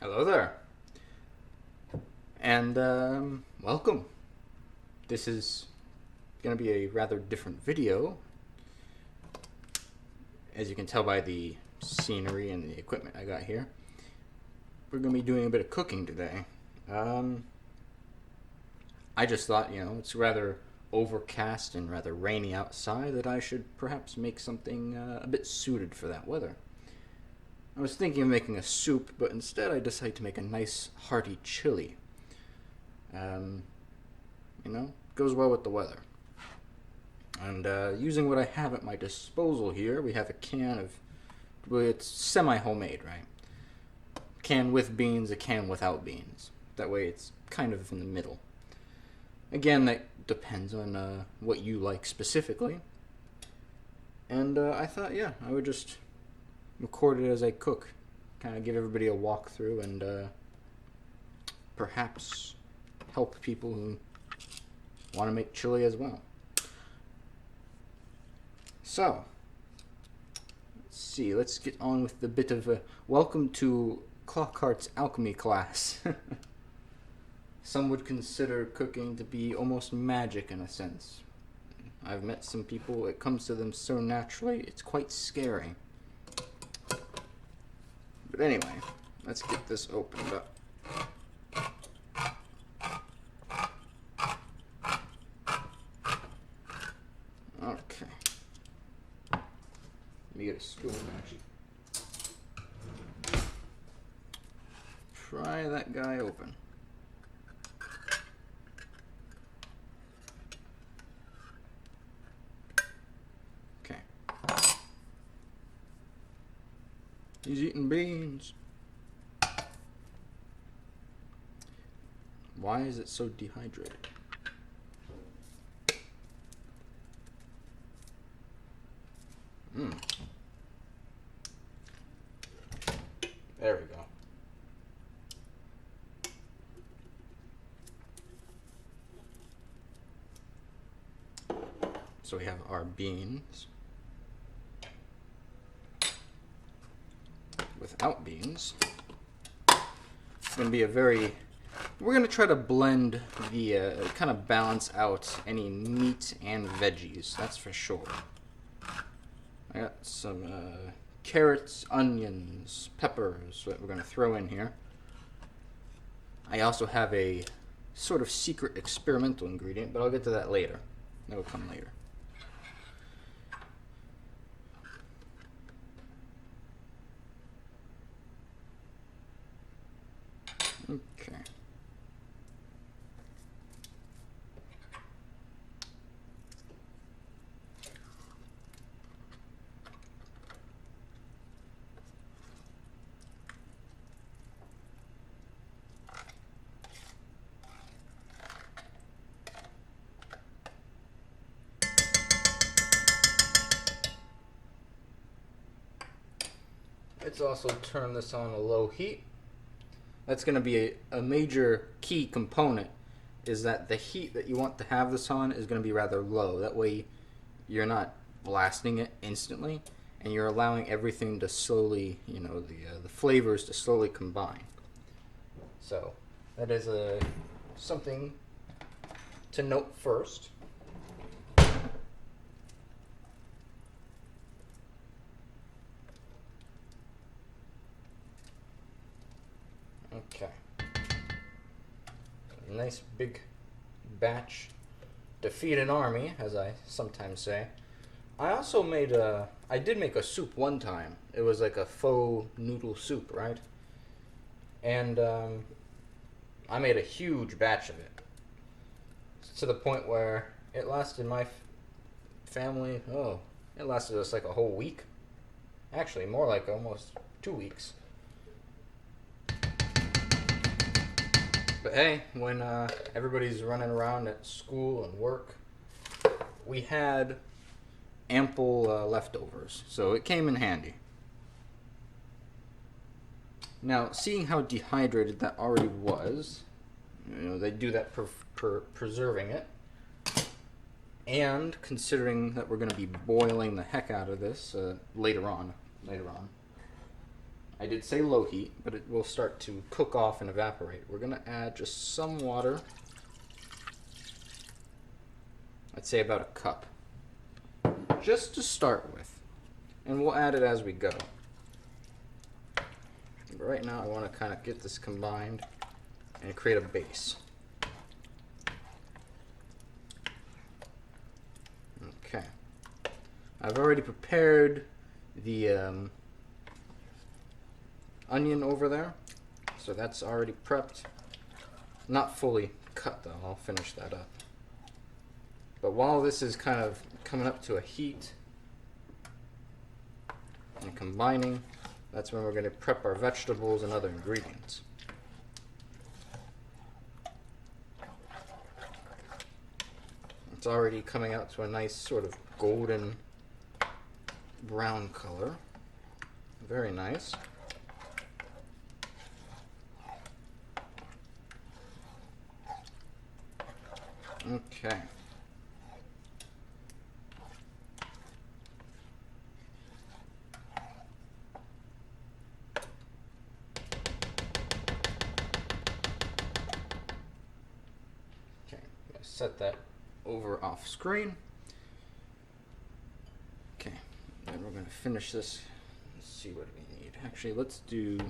Hello there, and welcome. This is going to be a rather different video, as you can tell by the scenery and the equipment I got here. We're going to be doing a bit of cooking today. I just thought, it's rather overcast and rather rainy outside that I should perhaps make something a bit suited for that weather. I was thinking of making a soup, but instead I decided to make a nice hearty chili. Goes well with the weather. And using what I have at my disposal here, we have a can of, well, it's semi-homemade, right? Can with beans, a can without beans. That way it's kind of in the middle. Again, that depends on what you like specifically. And I thought, I would just record it as I cook. Kind of give everybody a walkthrough and perhaps help people who want to make chili as well. So, let's see. Let's get on with the bit of a welcome to Clockheart's alchemy class. Some would consider cooking to be almost magic in a sense. I've met some people, it comes to them so naturally, it's quite scary. But anyway, let's get this opened up. Okay. Let me get a spoon, actually. Pry that guy open. Okay. He's eating beans. Why is it so dehydrated? There we go. So we have our beans. Without beans. It's going to be we're going to try to blend the, kind of balance out any meat and veggies, that's for sure. I got some carrots, onions, peppers that we're going to throw in here. I also have a sort of secret experimental ingredient, but I'll get to that later. That will come later. Okay. Let's also turn this on a low heat. That's going to be a major key component, is that the heat that you want to have this on is going to be rather low. That way you're not blasting it instantly, and you're allowing everything to slowly, the flavors to slowly combine. So that is something to note first. Okay. A nice big batch to feed an army, as I sometimes say. I also I did make a soup one time. It was like a faux noodle soup, right? And I made a huge batch of it. To the point where it lasted my family, it lasted us like a whole week. Actually, more like almost 2 weeks. But hey, when everybody's running around at school and work, we had ample leftovers, so it came in handy. Now, seeing how dehydrated that already was, they do that preserving it, and considering that we're going to be boiling the heck out of this later on, I did say low heat, but it will start to cook off and evaporate. We're going to add just some water. I'd say about a cup. Just to start with. And we'll add it as we go. But right now I want to kind of get this combined and create a base. Okay. I've already prepared the onion over there, so that's already prepped. Not fully cut though, I'll finish that up. But while this is kind of coming up to a heat and combining, that's when we're going to prep our vegetables and other ingredients. It's already coming out to a nice sort of golden brown color. Very nice. Okay. Set that over off screen. Okay, then we're going to finish this. Let's see what we need. Actually, let's do.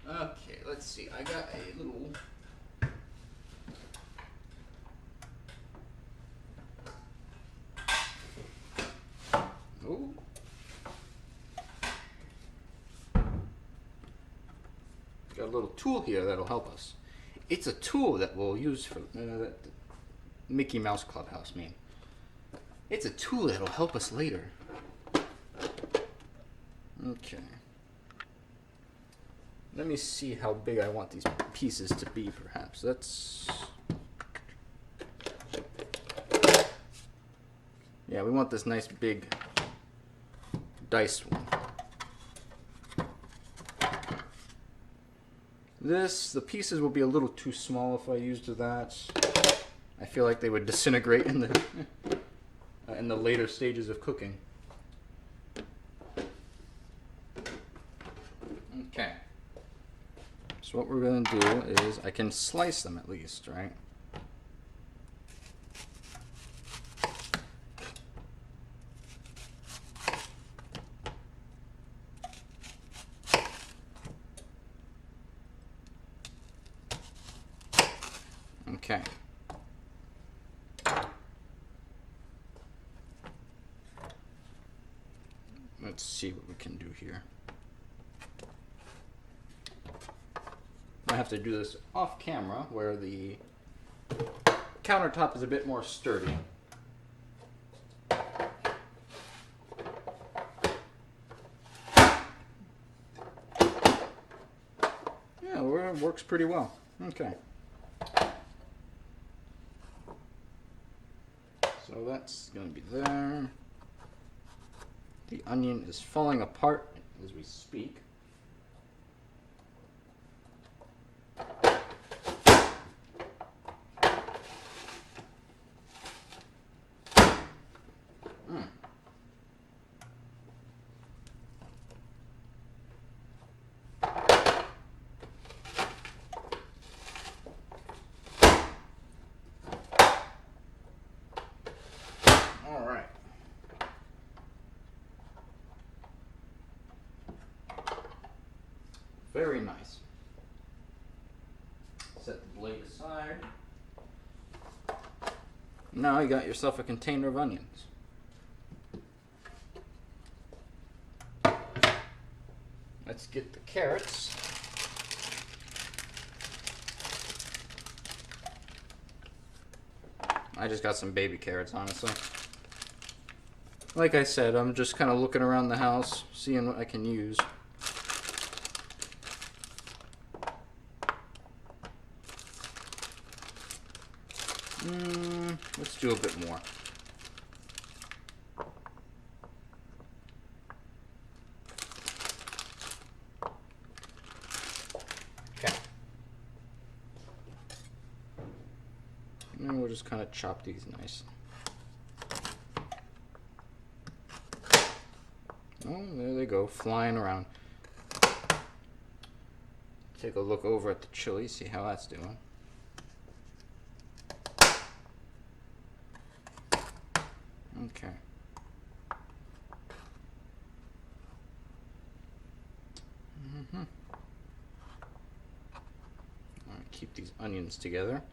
Okay, let's see. I got a little. Oh. Got a little tool here that'll help us. It's a tool that we'll use for that Mickey Mouse Clubhouse meme. It's a tool that'll help us later. Okay. Let me see how big I want these pieces to be, perhaps. Yeah, we want this nice big diced one. The pieces will be a little too small if I used that. I feel like they would disintegrate in the later stages of cooking. Okay. So what we're going to do is, I can slice them at least, right? Okay. Let's see what we can do here. I have to do this off camera where the countertop is a bit more sturdy. Yeah, it works pretty well. Okay. So that's going to be there. The onion is falling apart as we speak. All right. Very nice. Set the blade aside. Now you got yourself a container of onions. Let's get the carrots. I just got some baby carrots, honestly. Like I said, I'm just kind of looking around the house, seeing what I can use. Let's do a bit more. Okay. And we'll just kind of chop these nice. Oh, there they go, flying around. Take a look over at the chili, see how that's doing. Okay. All right, keep these onions together.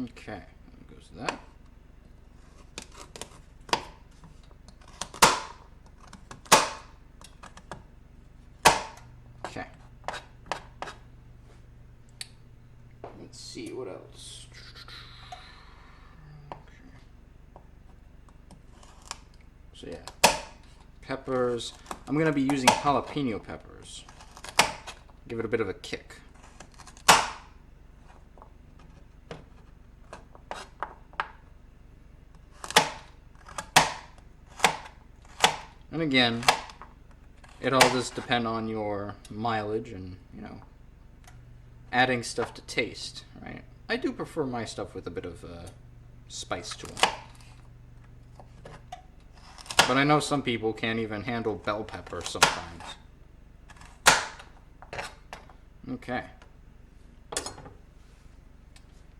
Okay, there goes that. Okay. Let's see, what else? Okay. So yeah, peppers. I'm going to be using jalapeno peppers. Give it a bit of a kick. And again, it all does depend on your mileage and, you know, adding stuff to taste, right? I do prefer my stuff with a bit of spice to it. But I know some people can't even handle bell pepper sometimes. Okay.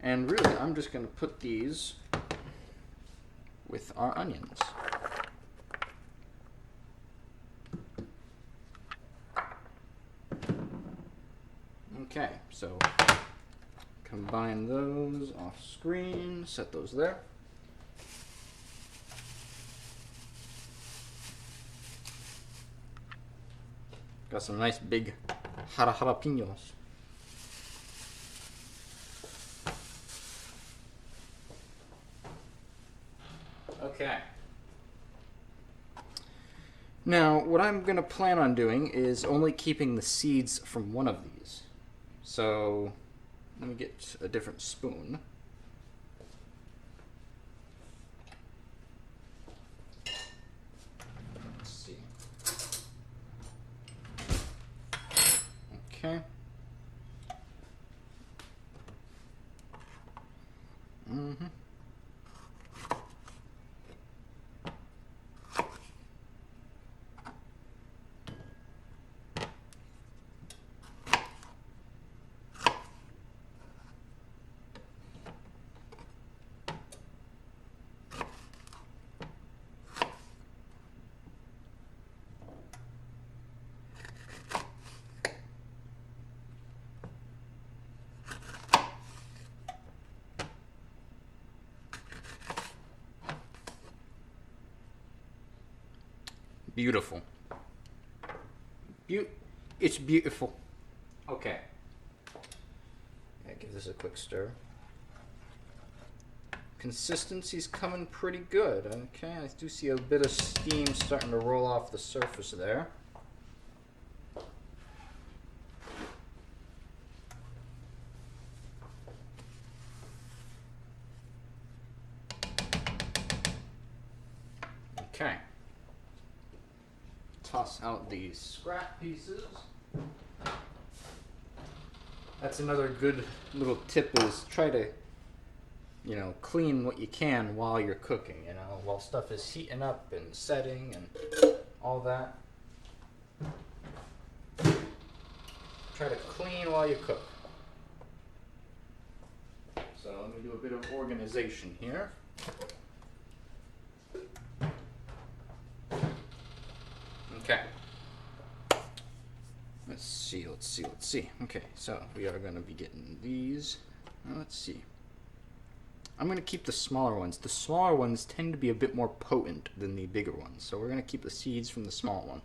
And really, I'm just going to put these with our onions. Okay, so combine those off screen, set those there. Got some nice big jalapenos. Okay. Now, what I'm going to plan on doing is only keeping the seeds from one of these. So, let me get a different spoon. Let's see. Okay. Mm-hmm. Beautiful. It's beautiful. Okay. Yeah, give this a quick stir. Consistency's coming pretty good. Okay, I do see a bit of steam starting to roll off the surface there. Okay. Toss out these scrap pieces. That's another good little tip, is try to, you know, clean what you can while you're cooking, you know, while stuff is heating up and setting and all that. Try to clean while you cook. So let me do a bit of organization here. Okay. Let's see. Okay, so we are going to be getting these. Now, let's see. I'm going to keep the smaller ones. The smaller ones tend to be a bit more potent than the bigger ones, so we're going to keep the seeds from the small one.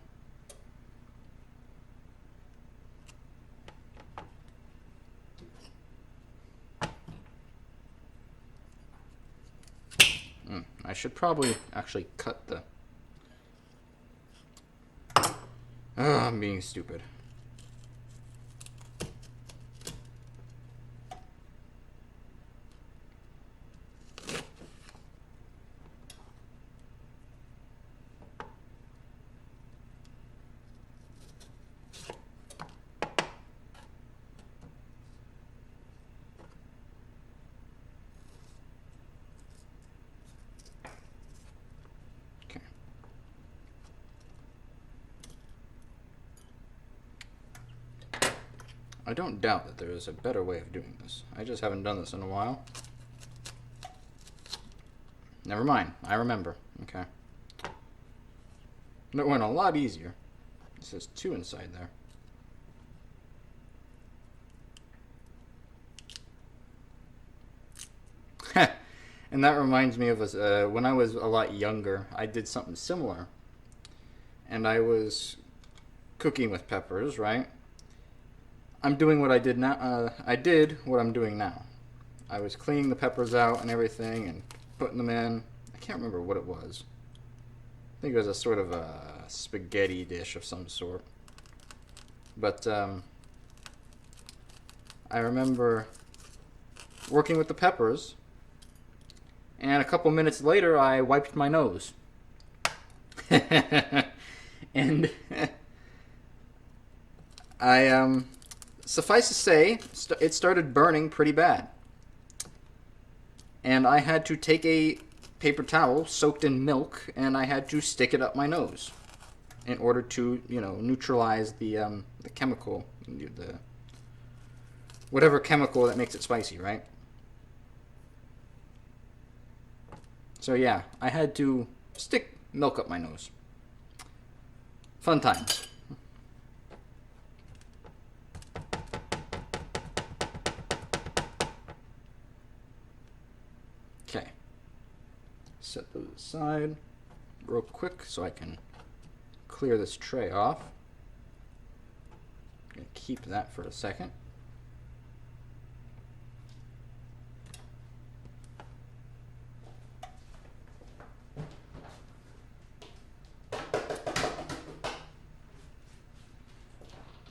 I should probably actually cut the... Oh, I'm being stupid. I don't doubt that there is a better way of doing this. I just haven't done this in a while. Never mind. I remember. Okay. It went a lot easier. It says 2 inside there. And that reminds me of when I was a lot younger, I did something similar. And I was cooking with peppers, right? I'm doing what I did now. I did what I'm doing now. I was cleaning the peppers out and everything and putting them in. I can't remember what it was. I think it was a sort of a spaghetti dish of some sort. But I remember working with the peppers, and a couple minutes later I wiped my nose. And I suffice to say, it started burning pretty bad. And I had to take a paper towel soaked in milk, and I had to stick it up my nose in order to, neutralize the chemical, the whatever chemical that makes it spicy, right? So yeah, I had to stick milk up my nose. Fun times. Okay. Set those aside real quick so I can clear this tray off. I'm going to keep that for a second.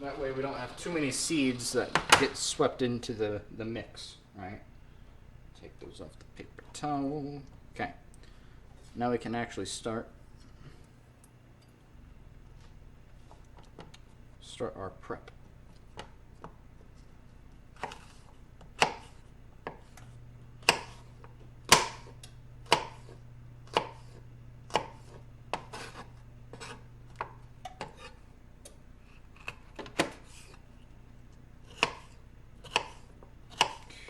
That way we don't have too many seeds that get swept into the mix, right? Take those off the paper towel. Okay. Now we can actually start our prep.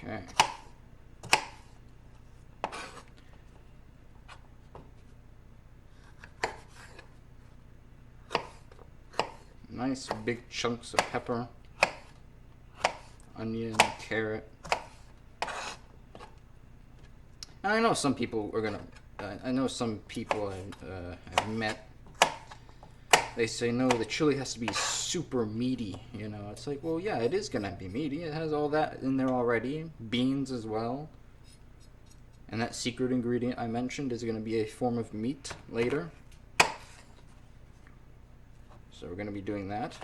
Okay. Nice big chunks of pepper, onion, carrot. And I know some people are gonna. I know some people I've met. They say no, the chili has to be super meaty. It's like, well, yeah, it is gonna be meaty. It has all that in there already, beans as well. And that secret ingredient I mentioned is gonna be a form of meat later. So we're going to be doing that.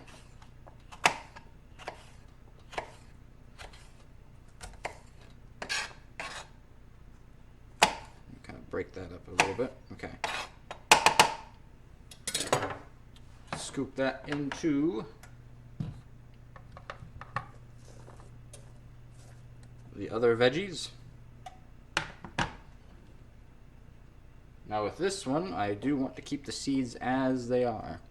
Kind of break that up a little bit. Okay. Scoop that into the other veggies. Now with this one, I do want to keep the seeds as they are.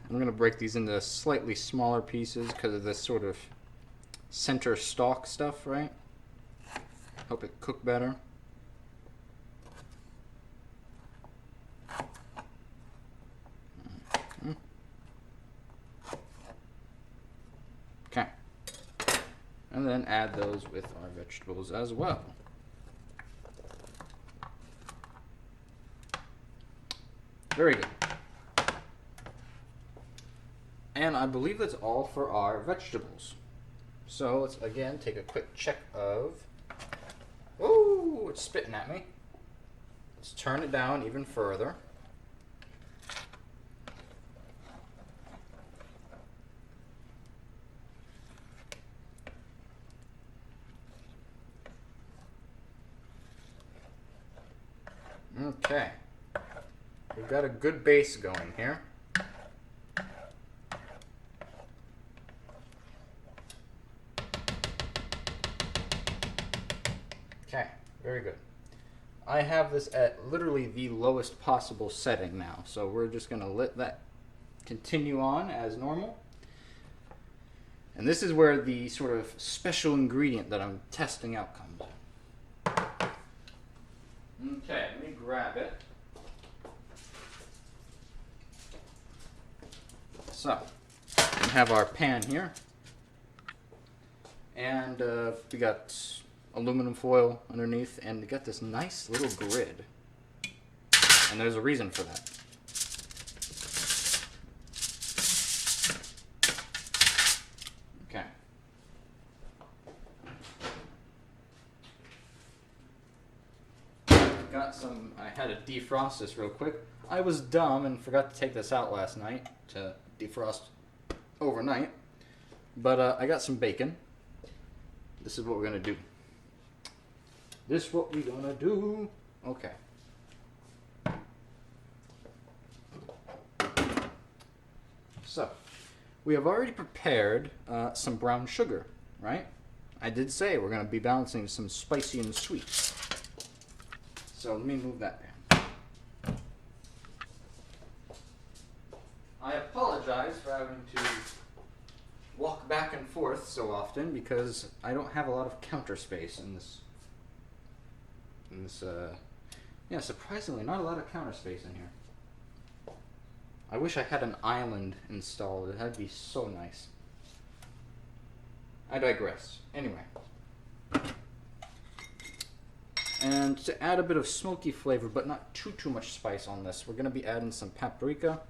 I'm going to break these into slightly smaller pieces because of this sort of center stalk stuff, right? Help it cook better. Okay. And then add those with our vegetables as well. Very good. And I believe that's all for our vegetables. So let's again take a quick check of... Oh, it's spitting at me. Let's turn it down even further. Okay. we've got a good base going here. Okay, very good. I have this at literally the lowest possible setting now, so we're just going to let that continue on as normal. And this is where the sort of special ingredient that I'm testing out comes in. Okay, let me grab it. So, we have our pan here. And we got aluminum foil underneath, and we got this nice little grid. And there's a reason for that. Okay. I had to defrost this real quick. I was dumb and forgot to take this out last night to defrost overnight. But I got some bacon. This is what we're gonna do. Okay. So, we have already prepared some brown sugar, right? I did say we're gonna be balancing some spicy and sweet. So let me move that pan. I apologize for having to walk back and forth so often because I don't have a lot of counter space in this. Yeah, surprisingly, not a lot of counter space in here. I wish I had an island installed. That'd be so nice. I digress. Anyway. And to add a bit of smoky flavor, but not too much spice on this, we're going to be adding some paprika.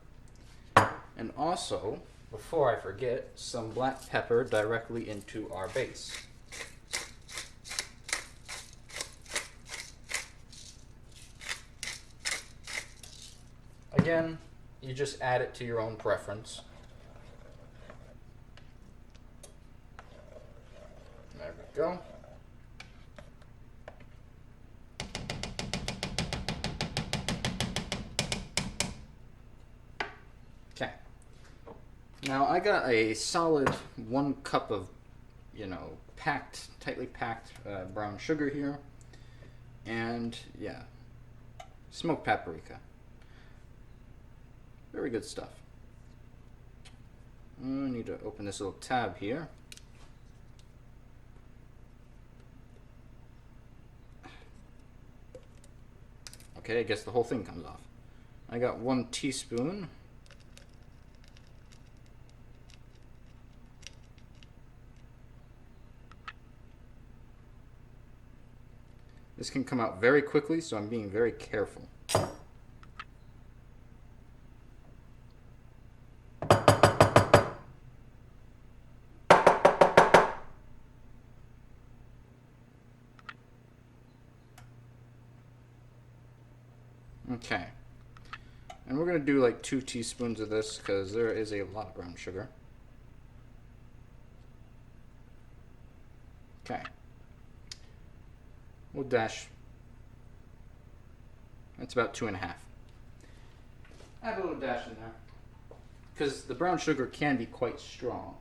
And also, before I forget, some black pepper directly into our base. Again, you just add it to your own preference. There we go. Okay. Now I got a solid 1 cup of, tightly packed brown sugar here. And yeah, smoked paprika. Very good stuff. I need to open this little tab here. Okay, I guess the whole thing comes off. I got 1 teaspoon. This can come out very quickly, so I'm being very careful. Okay, and we're going to do like 2 teaspoons of this because there is a lot of brown sugar. Okay, we'll dash, that's about 2.5. Add a little dash in there because the brown sugar can be quite strong,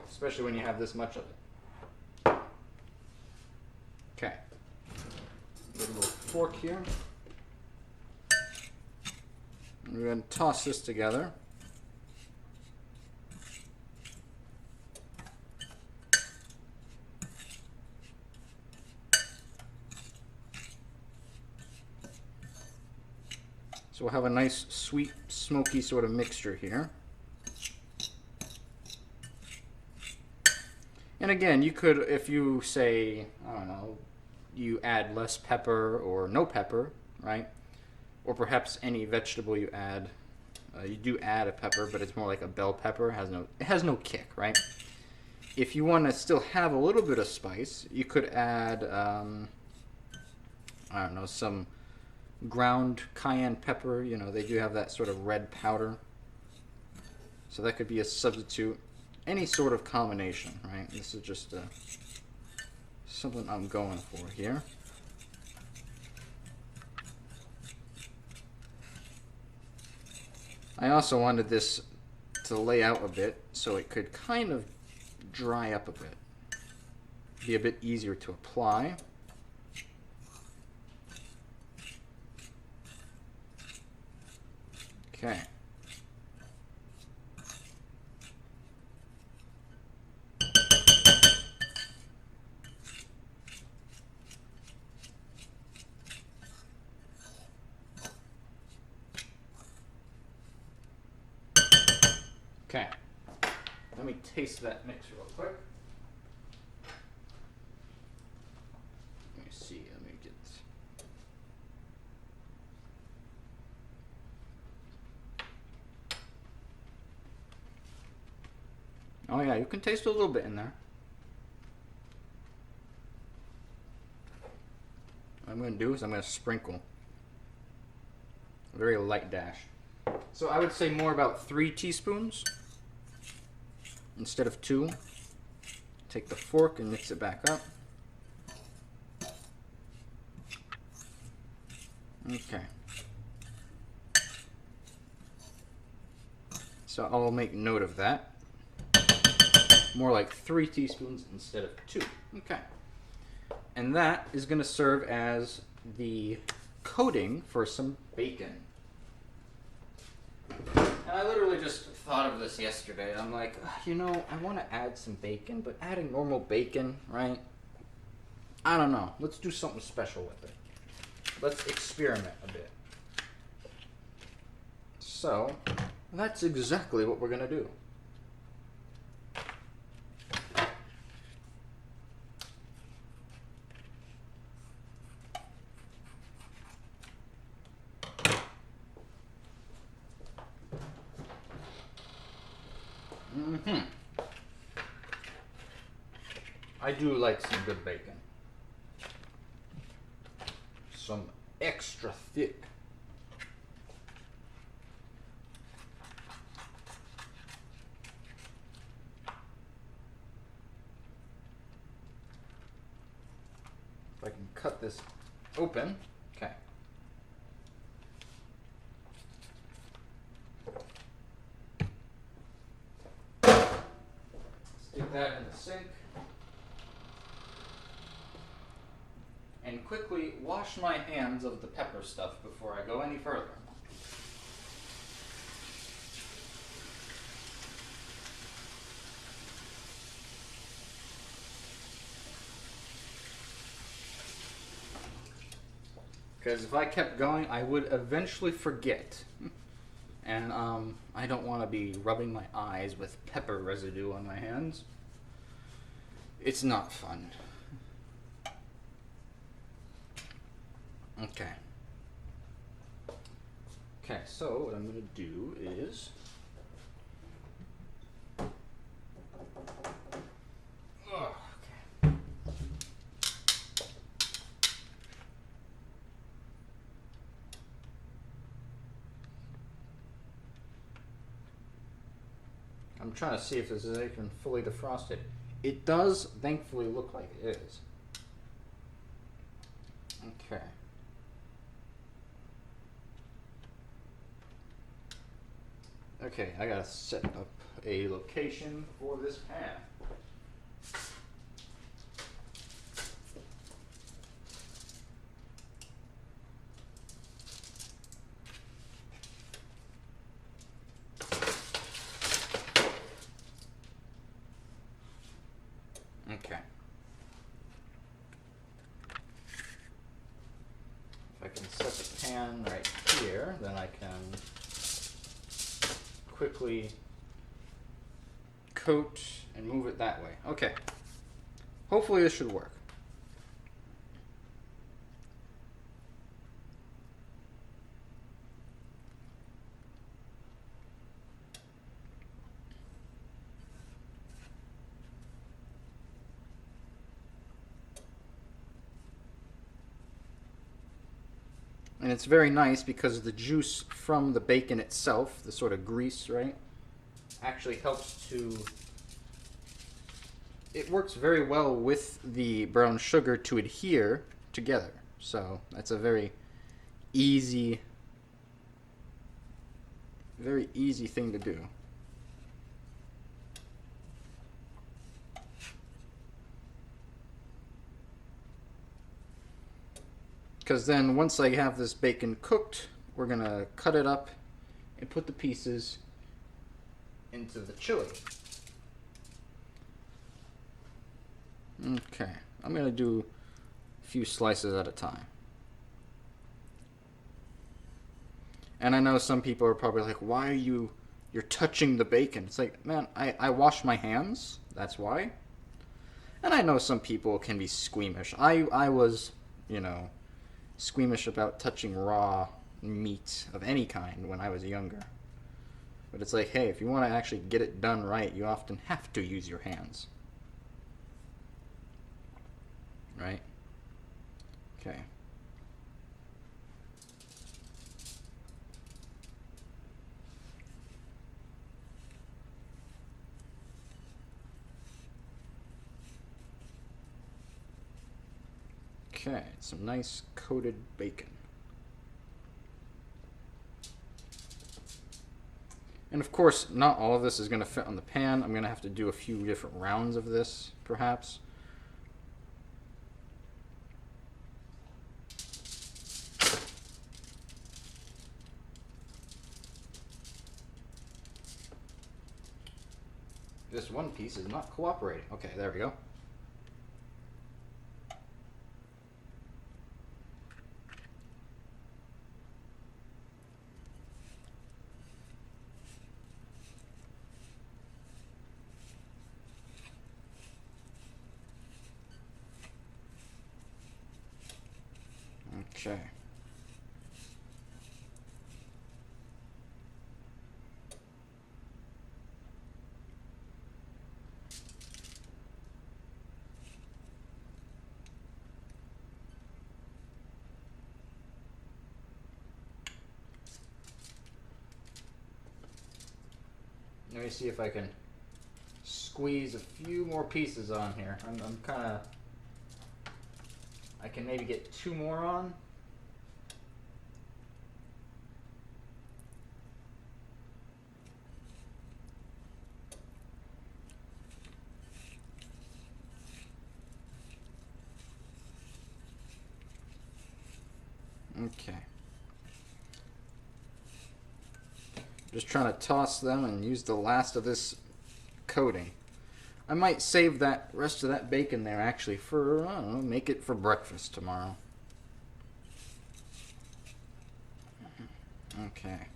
especially when you have this much of it. Okay. Get a little fork here. And we're going to toss this together. So we'll have a nice, sweet, smoky sort of mixture here. And again, you could, if you say, I don't know, you add less pepper or no pepper, right? Or perhaps any vegetable you add. You do add a pepper, but it's more like a bell pepper. It has no kick, right? If you want to still have a little bit of spice, you could add, I don't know, some ground cayenne pepper. They do have that sort of red powder. So that could be a substitute. Any sort of combination, right? This is just something I'm going for here. I also wanted this to lay out a bit so it could kind of dry up a bit. Be a bit easier to apply. Okay. Okay. Let me taste that mix real quick. Let me see. Let me get. Oh yeah, you can taste a little bit in there. What I'm going to do is I'm going to sprinkle. A very light dash. So I would say more about 3 teaspoons instead of 2. Take the fork and mix it back up. Okay. So I'll make note of that. More like 3 teaspoons instead of 2. Okay. And that is going to serve as the coating for some bacon. And I literally just thought of this yesterday. I'm like, you know, I want to add some bacon, but adding normal bacon, right? I don't know. Let's do something special with it. Let's experiment a bit. So, that's exactly what we're going to do. I do like some good bacon. Some extra thick. If I can cut this open. Okay. Stick that in the sink. And quickly wash my hands of the pepper stuff before I go any further. Because if I kept going, I would eventually forget. And I don't want to be rubbing my eyes with pepper residue on my hands. It's not fun. Okay. Okay, so what I'm going to do is... okay. I'm trying to see if this is even fully defrosted. It does, thankfully, look like it is. Okay. Okay, I gotta set up a location for this pan. Okay. If I can set the pan right here, then I can quickly coat and move it that way. Okay. Hopefully this should work. And it's very nice because the juice from the bacon itself, the sort of grease, right, actually helps to... it works very well with the brown sugar to adhere together. So that's a very easy very easy thing to do. Because then once I have this bacon cooked, we're going to cut it up and put the pieces into the chili. Okay, I'm going to do a few slices at a time. And I know some people are probably like, why are you're touching the bacon? It's like, man, I wash my hands, that's why. And I know some people can be squeamish. I was, squeamish about touching raw meat of any kind when I was younger. But it's like, hey, if you want to actually get it done right, you often have to use your hands. Right? Okay. Okay, some nice coated bacon. And of course, not all of this is going to fit on the pan. I'm going to have to do a few different rounds of this, perhaps. This one piece is not cooperating. Okay, there we go. Okay. Let me see if I can squeeze a few more pieces on here. I'm kind of... I can maybe get 2 more on. Okay. Just trying to toss them and use the last of this coating. I might save that rest of that bacon there actually for, I don't know, make it for breakfast tomorrow. Okay.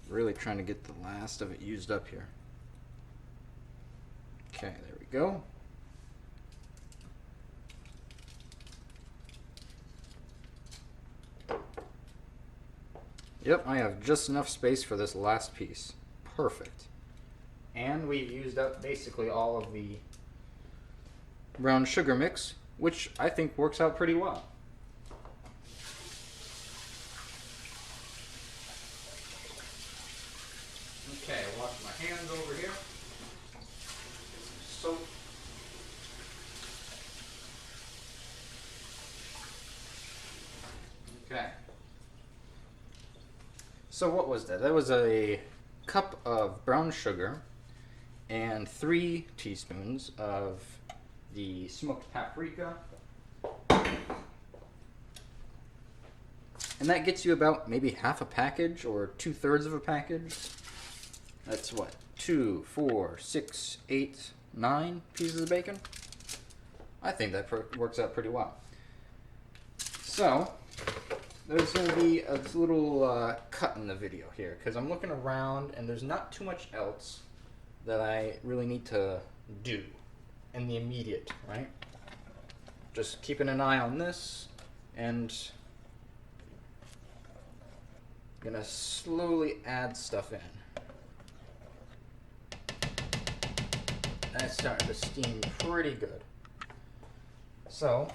Really trying to get the last of it used up here. Okay, there we go. Yep, I have just enough space for this last piece. Perfect. And we've used up basically all of the brown sugar mix, which I think works out pretty well. Okay, wash my hands over here. Soap. Okay. So what was that? That was a cup of brown sugar and 3 teaspoons of the smoked paprika. And that gets you about maybe half a package or 2/3 of a package. That's what? 2, 4, 6, 8, 9 pieces of bacon? I think that works out pretty well. So, there's going to be a little cut in the video here because I'm looking around and there's not too much else that I really need to do in the immediate, right? Just keeping an eye on this and gonna slowly add stuff in. That's starting to steam pretty good. So,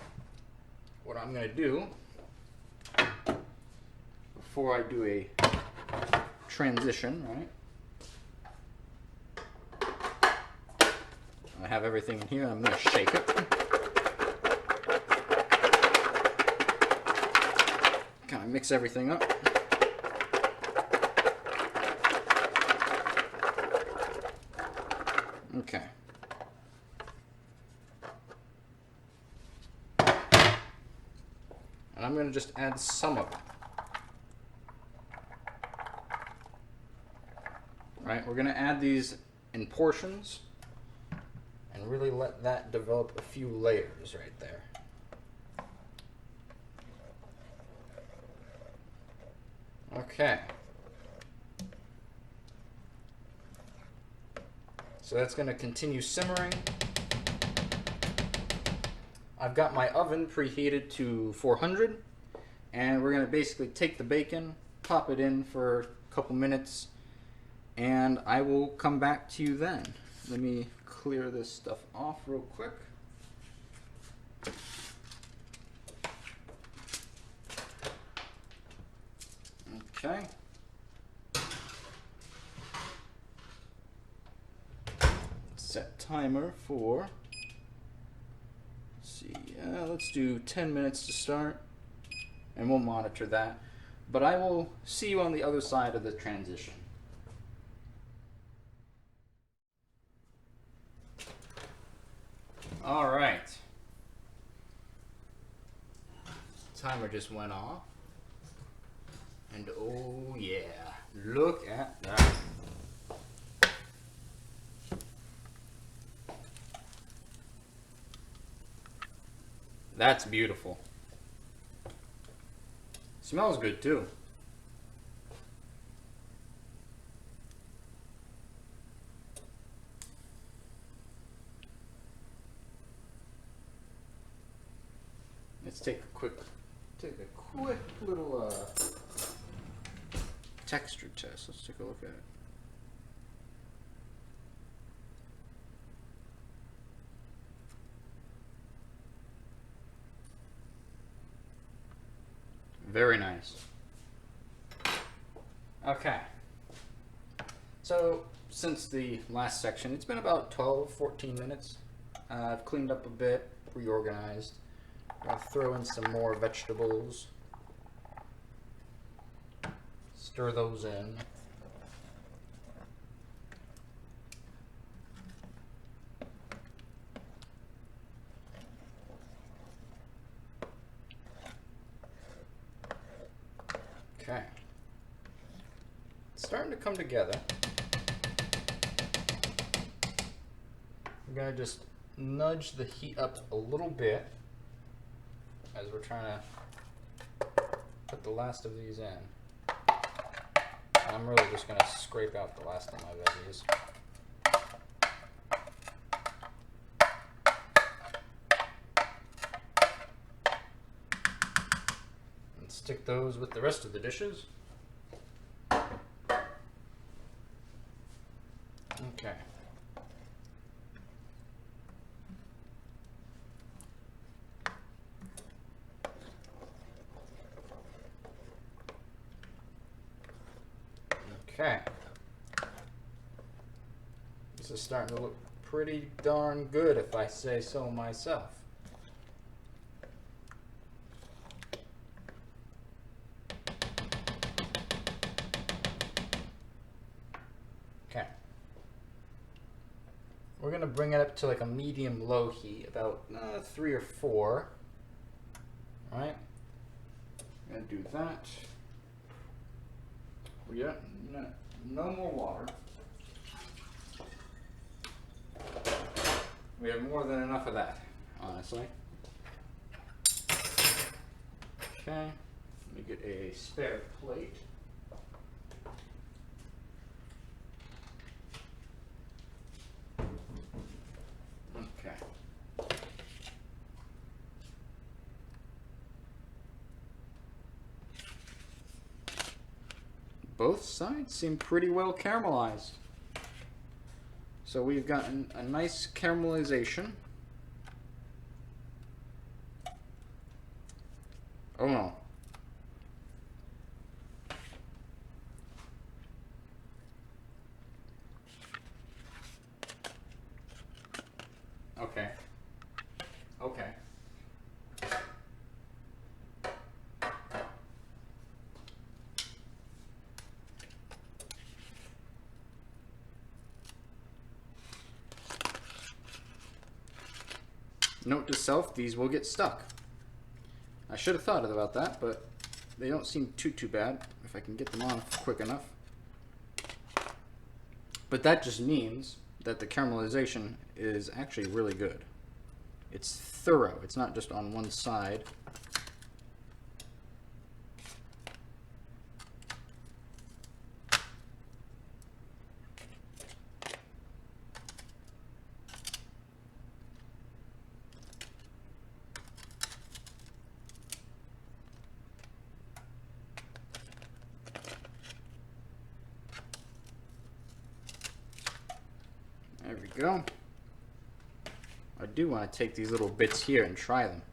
what I'm gonna do before I do a transition, right? I have everything in here. I'm going to shake it. kind of mix everything up. Okay. And I'm going to just add some of it. Right, we're going to add these in portions and really let that develop a few layers right there. Okay. So that's going to continue simmering. I've got my oven preheated to 400, and we're going to basically take the bacon, pop it in for a couple minutes, and I will come back to you then. Let me clear this stuff off real quick. Okay. Set timer for, let's do 10 minutes to start, and we'll monitor that. But I will see you on the other side of the transition. All right. Timer just went off. And oh yeah, look at that. That's beautiful. Smells good too. Let's take a quick little texture test. Let's take a look at it. Very nice. Okay. So, since the last section, it's been about 12-14 minutes. I've cleaned up a bit, reorganized. I'm going to throw in some more vegetables. Stir those in. Okay. It's starting to come together. I'm going to just nudge the heat up a little bit as we're trying to put the last of these in. And I'm really just going to scrape out the last of my veggies. And stick those with the rest of the dishes. Okay. Okay. This is starting to look pretty darn good, if I say so myself. Okay. We're going to bring it up to like a medium-low heat, about 3 or 4. All right. I'm going to do that. Yeah, no more water. We have more than enough of that, honestly. Okay, let me get a spare plate. Okay. Both sides seem pretty well caramelized. So we've gotten a nice caramelization. Oh no. Okay. Okay. Note to self, these will get stuck. I should have thought about that, but they don't seem too bad if I can get them on quick enough. But that just means that the caramelization is actually really good. It's thorough. It's not just on one side. There we go. I do want to take these little bits here and try them.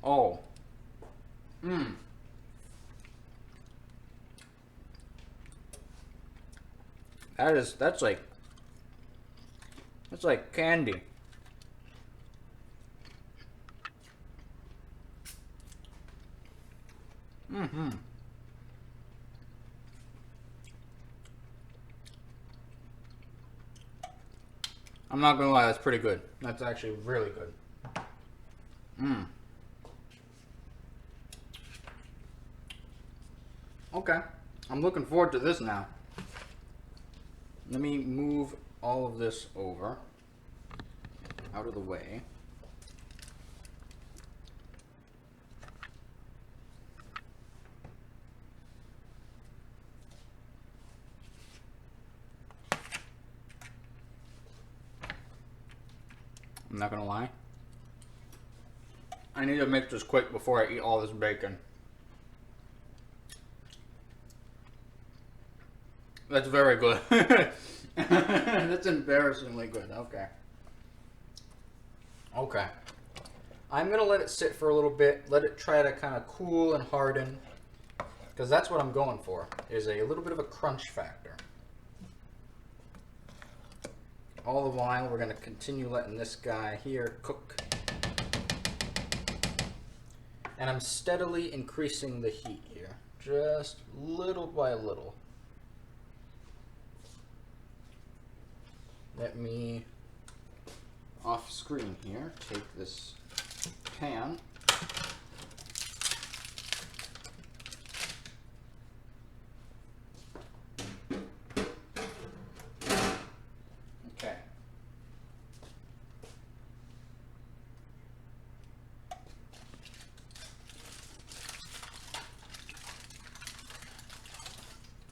Oh. That's like candy. I'm not gonna lie, that's pretty good. That's actually really good. Okay, I'm looking forward to this now. Let me move all of this over, out of the way. I'm not gonna lie. I need to make this quick before I eat all this bacon. That's very good. That's embarrassingly good. Okay. Okay. I'm gonna let it sit for a little bit. Let it try to kind of cool and harden. Because that's what I'm going for, is a little bit of a crunch factor. All the while, we're gonna continue letting this guy here cook. And I'm steadily increasing the heat here, just little by little. Let me, off screen here, take this pan. Okay.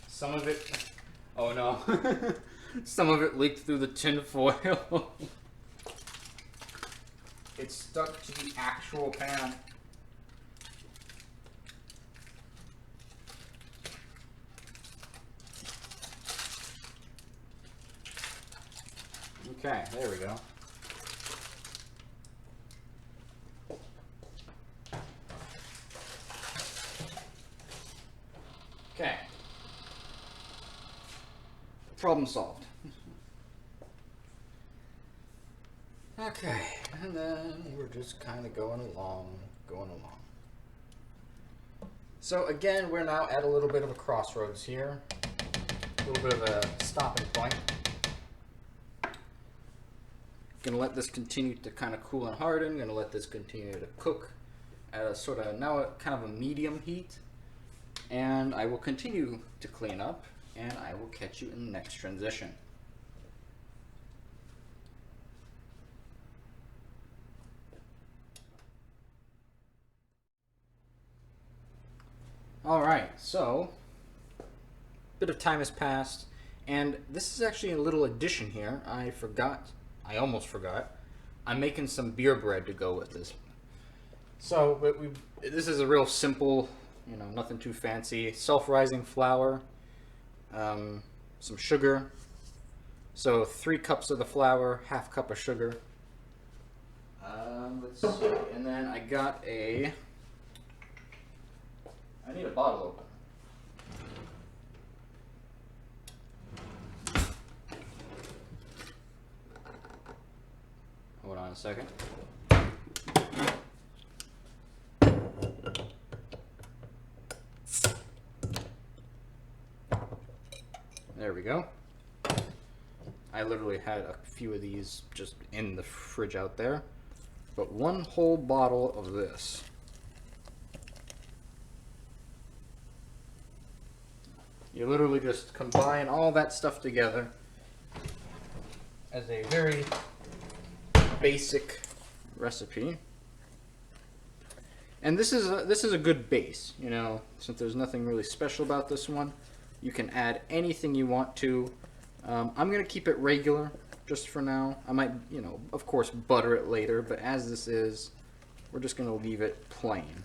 Some of it, oh no. Some of it leaked through the tin foil. It's stuck to the actual pan. Okay, there we go. Okay. Problem solved. Okay, and then we're just kind of going along. So again, we're now at a little bit of a crossroads here. A little bit of a stopping point. Gonna let this continue to kind of cool and harden. Gonna let this continue to cook at a sort of, now a kind of a medium heat. And I will continue to clean up, and I will catch you in the next transition. Alright, so a bit of time has passed, and this is actually a little addition here. I almost forgot. I'm making some beer bread to go with this. So this is a real simple, nothing too fancy. Self-rising flour, some sugar. So 3 cups of the flour, half cup of sugar. Let's see, and then I need a bottle opener. Hold on a second. There we go. I literally had a few of these just in the fridge out there. But one whole bottle of this. You literally just combine all that stuff together as a very basic recipe. And this is a good base, you know, since there's nothing really special about this one. You can add anything you want to. I'm going to keep it regular just for now. I might, you know, of course, butter it later, but as this is, we're just going to leave it plain.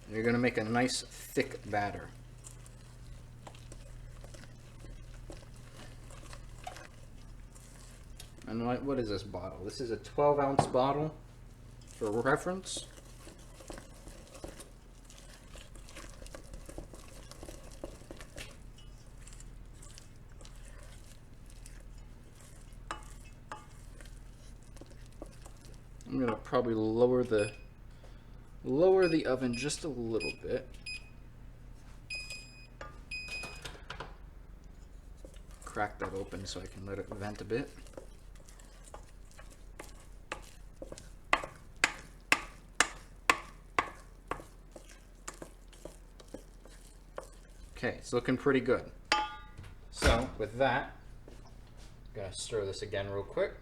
And you're going to make a nice thick batter. And what is this bottle? This is a 12-ounce bottle for reference. I'm gonna probably lower the oven just a little bit. Crack that open so I can let it vent a bit. Okay, it's looking pretty good. So with that, I'm gonna stir this again real quick.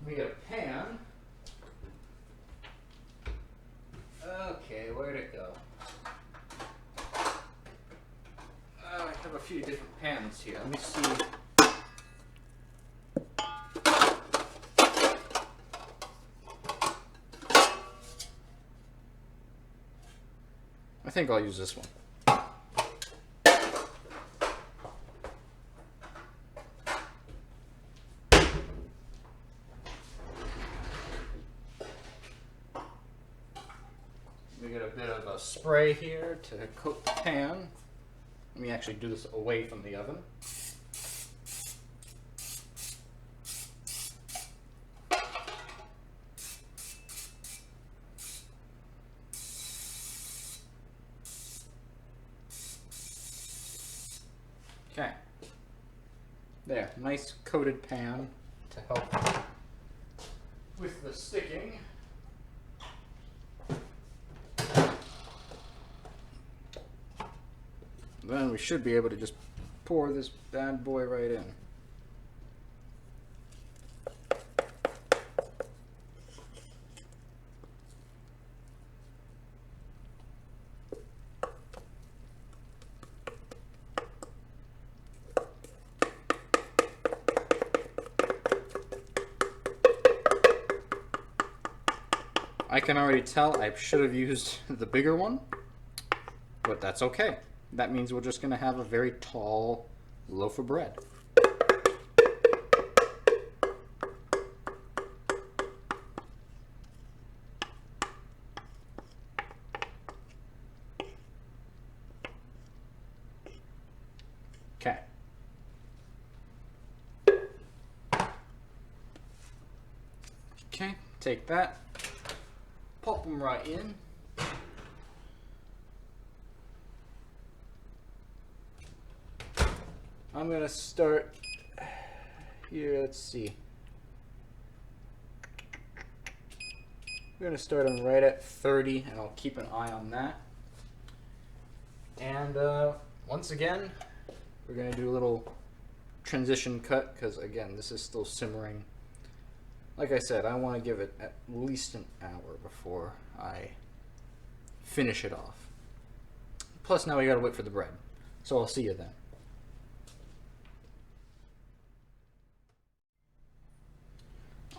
We get a pan. Okay, where'd it go? I have a few different pans here. Let me see. I think I'll use this one. We get a bit of a spray here to coat the pan. Let me actually do this away from the oven. Okay. There, nice coated pan to help with the sticking. Then we should be able to just pour this bad boy right in. I can already tell I should have used the bigger one, but that's okay. That means we're just going to have a very tall loaf of bread. Okay. Okay, take that, pop them right in. I'm going to start here, let's see. I'm going to start them right at 30, and I'll keep an eye on that. And once again, we're going to do a little transition cut, because again, this is still simmering. Like I said, I want to give it at least an hour before I finish it off. Plus now we got to wait for the bread. So I'll see you then.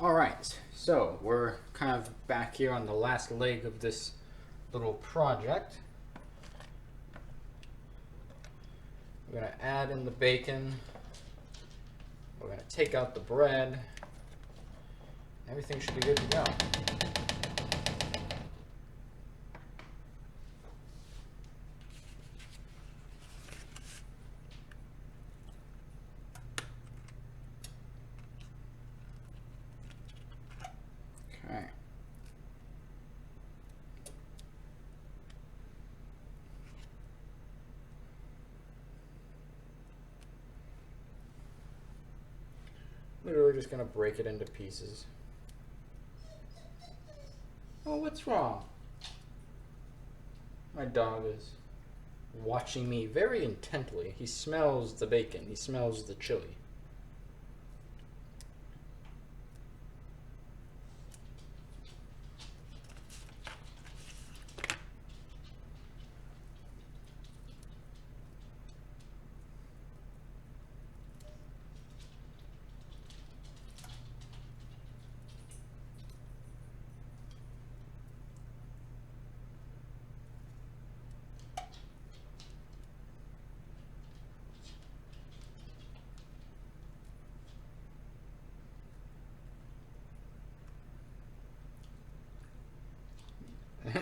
Alright, so we're kind of back here on the last leg of this little project. We're going to add in the bacon. We're going to take out the bread. Everything should be good to go. Okay. Literally just gonna break it into pieces. Oh, what's wrong? My dog is watching me very intently. He smells the bacon. He smells the chili.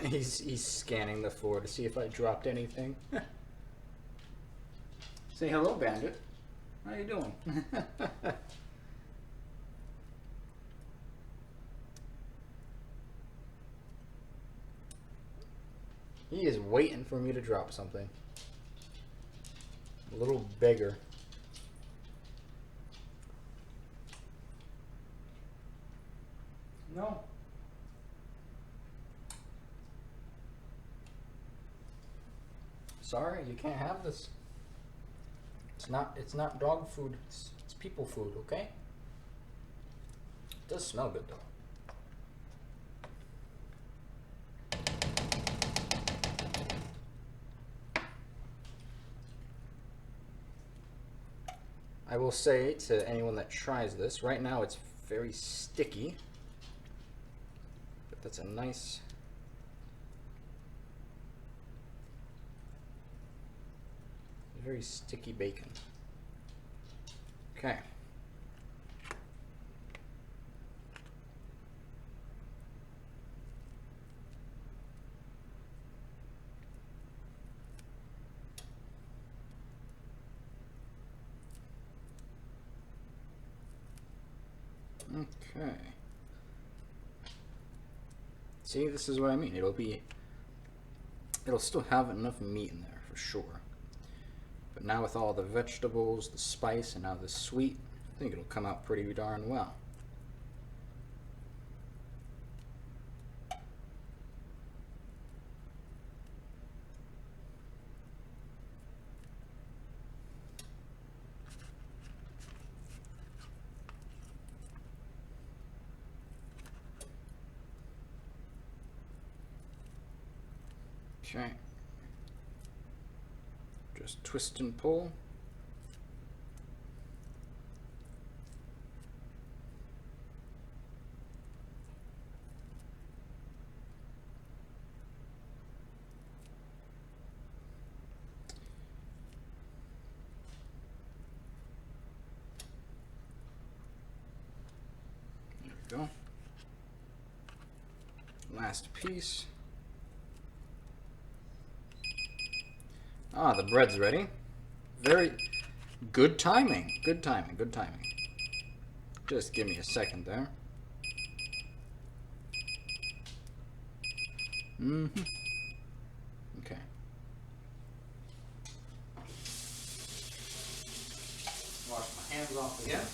He's scanning the floor to see if I dropped anything. Say hello, Bandit. How you doing? He is waiting for me to drop something. A little beggar. No. Sorry, you can't have this. It's not dog food, it's people food, okay? It does smell good though. I will say to anyone that tries this, right now it's very sticky. But that's a nice very sticky bacon. Okay. Okay. See, this is what I mean. It'll still have enough meat in there for sure. But now with all the vegetables, the spice, and now the sweet, I think it'll come out pretty darn well. Okay. Just twist and pull. There we go. Last piece. Ah, the bread's ready. Very good timing. Good timing. Good timing. Just give me a second there. Mm-hmm. Okay. Wash my hands off again.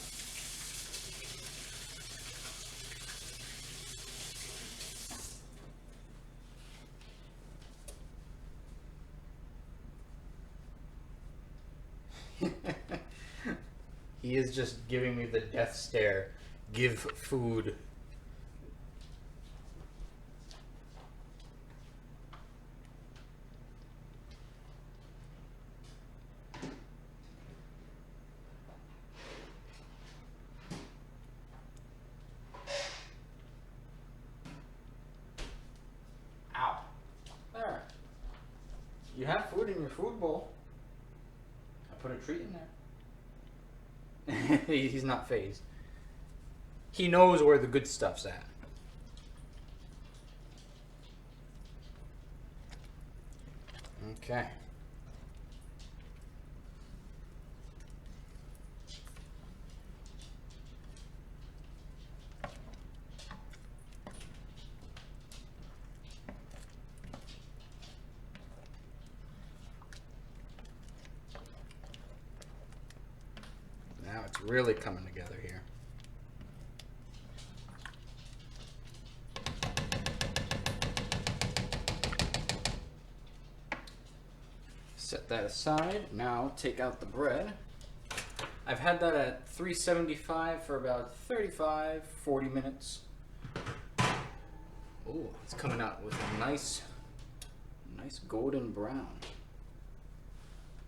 He is just giving me the death stare. Give food. Ow. There. You have food in your food bowl. I put a treat in there. He's not fazed. He knows where the good stuff's at. Okay. Now it's really coming together here. Set that aside. Now take out the bread. I've had that at 375 for about 35, 40 minutes. Oh, it's coming out with a nice golden brown.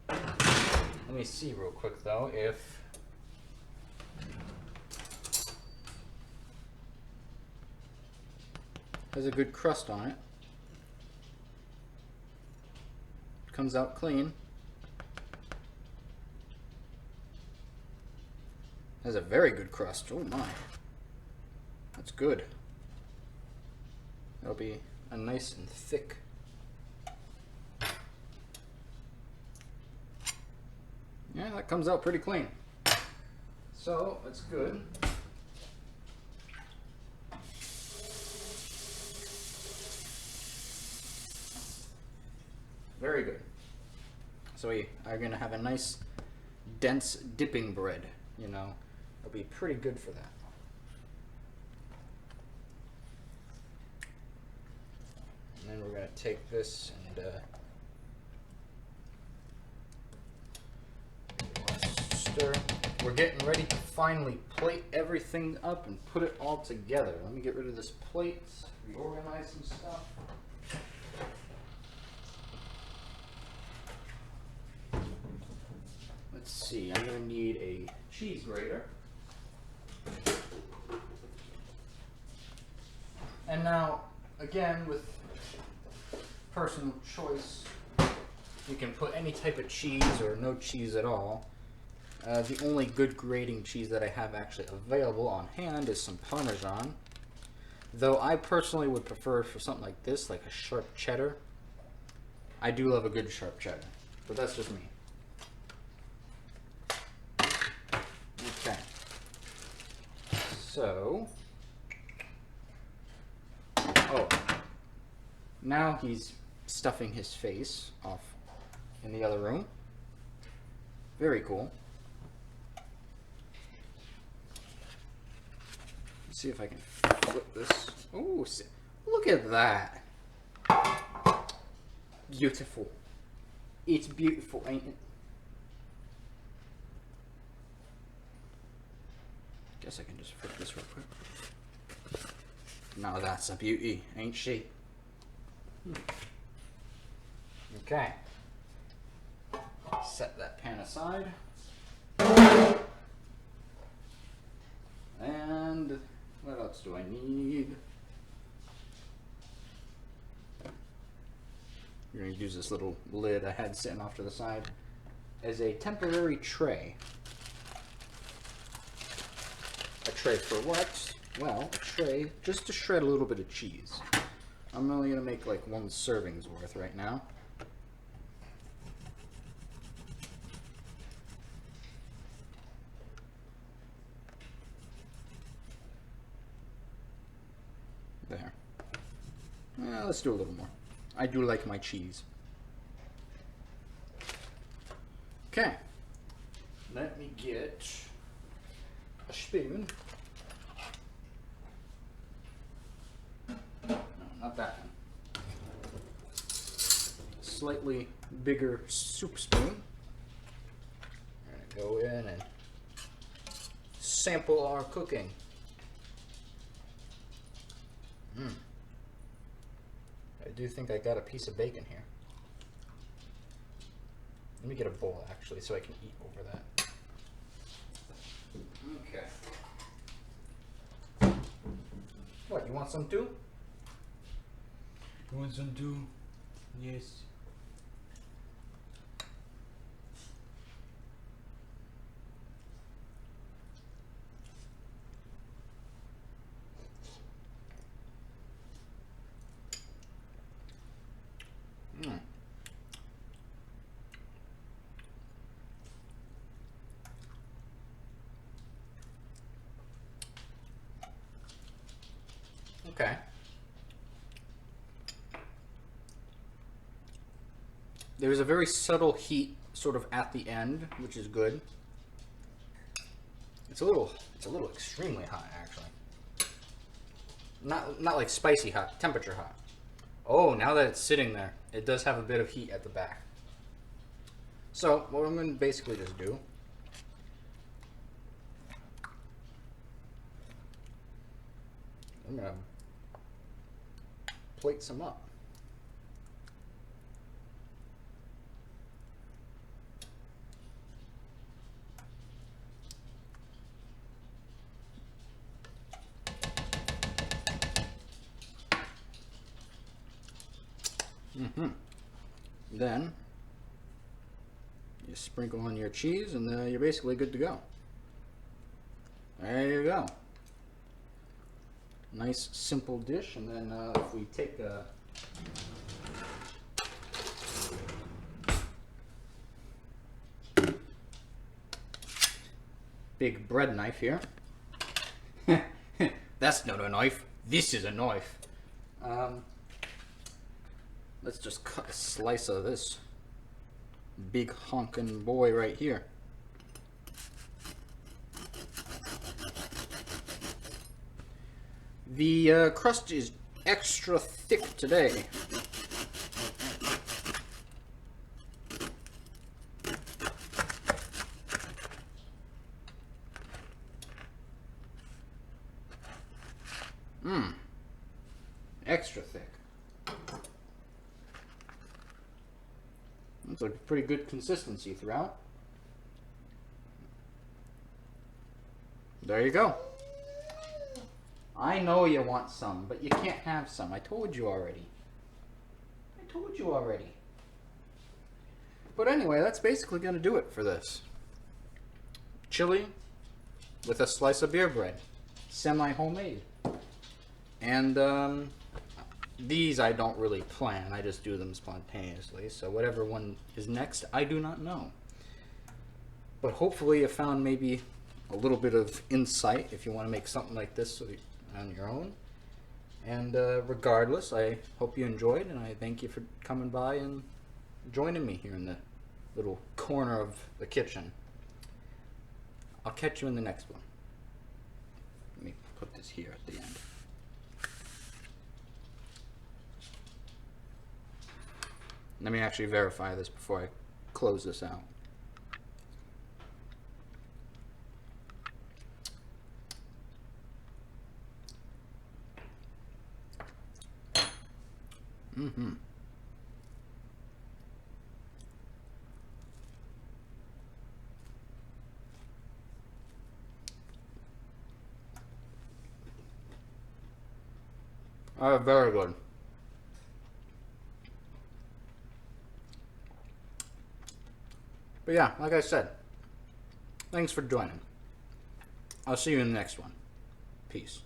Let me see real quick though if has a good crust on it. Comes out clean. Has a very good crust. Oh my. That's good. That'll be a nice and thick. Yeah, that comes out pretty clean. So, that's good. Very good. So we are going to have a nice, dense dipping bread, you know. It'll be pretty good for that. And then we're going to take this and stir. We're getting ready to finally plate everything up and put it all together. Let me get rid of this plate, reorganize some stuff. Let's see, I'm going to need a cheese grater. And now, again, with personal choice, you can put any type of cheese or no cheese at all. The only good grating cheese that I have actually available on hand is some Parmesan. Though I personally would prefer for something like this, like a sharp cheddar. I do love a good sharp cheddar, but that's just me. Okay. So, oh, now he's stuffing his face off in the other room. Very cool. Let's see if I can flip this. Oh, look at that. Beautiful. It's beautiful, ain't it? Guess I can just flip this real quick. Now that's a beauty, ain't she? Okay. Set that pan aside. And what else do I need? We're going to use this little lid I had sitting off to the side as a temporary tray. A tray for what? Well, a tray just to shred a little bit of cheese. I'm only going to make like 1 serving's worth right now. There. Let's do a little more. I do like my cheese. Okay. Let me get a spoon. No, not that one. Slightly bigger soup spoon. We're gonna go in and sample our cooking. I do think I got a piece of bacon here. Let me get a bowl actually so I can eat over that. Okay. What, you want some too? You want some too? Yes. Okay. There's a very subtle heat sort of at the end, which is good. It's a little extremely hot actually. Not like spicy hot, temperature hot. Oh, now that it's sitting there, it does have a bit of heat at the back. So what I'm going to basically just do, I'm going to plate some up. Then you sprinkle on your cheese, and you're basically good to go. There you go. Nice simple dish. And then if we take a big bread knife here. That's not a knife. This is a knife. Let's just cut a slice of this big honkin' boy right here. The crust is extra thick today. Extra thick. That's a pretty good consistency throughout. There you go. I know you want some, but you can't have some. I told you already. But anyway, that's basically going to do it for this. Chili with a slice of beer bread. Semi-homemade. And these I don't really plan. I just do them spontaneously. So whatever one is next, I do not know. But hopefully you found maybe a little bit of insight if you want to make something like this on your own. And regardless, I hope you enjoyed, and I thank you for coming by and joining me here in the little corner of the kitchen. I'll catch you in the next one. Let me put this here at the end. Let me actually verify this before I close this out. Very good. But yeah, like I said, thanks for joining. I'll see you in the next one. Peace.